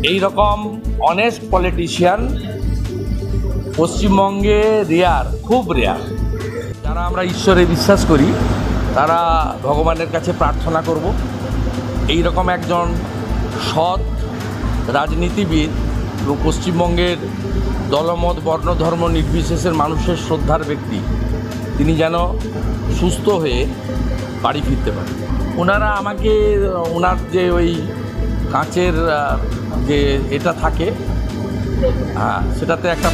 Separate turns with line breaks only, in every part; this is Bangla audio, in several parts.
এই রকম অনেস্ট পলিটিশিয়ান পশ্চিমবঙ্গে রেয়ার, খুব রেয়ার। যারা আমরা ঈশ্বরে বিশ্বাস করি তারা ভগবানের কাছে প্রার্থনা করব এই রকম একজন সৎ রাজনীতিবিদ এবং পশ্চিমবঙ্গের দলমত বর্ণ ধর্ম নির্বিশেষের মানুষের শ্রদ্ধার ব্যক্তি তিনি যেন সুস্থ হয়ে বাড়ি ফিরতে পারেন। ওনারা আমাকে ওনার যে ওই কাঁচের যে এটা থাকে সেটাতে একটা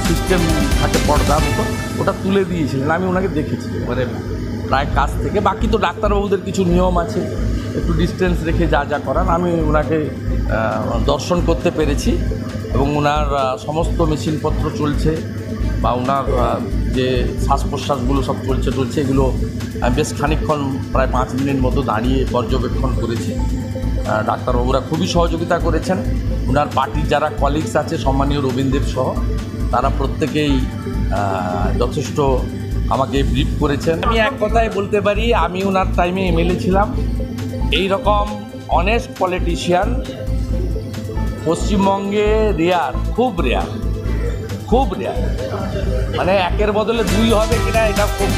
সিস্টেম থাকে পর্দার মতো, ওটা তুলে দিয়েছিলেন। আমি ওনাকে দেখেছি মানে প্রায় কাছ থেকে। বাকি তো ডাক্তারবাবুদের কিছু নিয়ম আছে, একটু ডিস্টেন্স রেখে যা যা করান। আমি ওনাকে দর্শন করতে পেরেছি এবং ওনার সমস্ত মেশিনপত্র চলছে বা ওনার যে শ্বাস প্রশ্বাসগুলো সব চলছে এগুলো আমি বেশ খানিকক্ষণ প্রায় 5 মিনিট মতো দাঁড়িয়ে পর্যবেক্ষণ করেছি। ডাক্তারবাবুরা খুবই সহযোগিতা করেছেন। ওনার পার্টির যারা কলিগস আছে সম্মানীয় রবীন্দ্র সহ তারা প্রত্যেকেই যথেষ্ট আমাকে ব্রিফ করেছেন। আমি এক কথায় বলতে পারি আমি ওনার টাইমে এমএলএ ছিলাম। এই রকম অনেস্ট পলিটিশিয়ান পশ্চিমবঙ্গে রেয়ার, খুব রেয়ার, খুব রেয়ার। মানে একের বদলে 2 হবে কিনা এটা খুব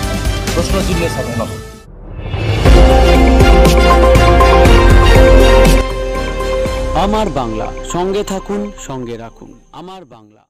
প্রশ্নচিহ্নের সাথে নয়।
আমার বাংলা, সঙ্গে থাকুন, সঙ্গে রাখুন। আমার বাংলা।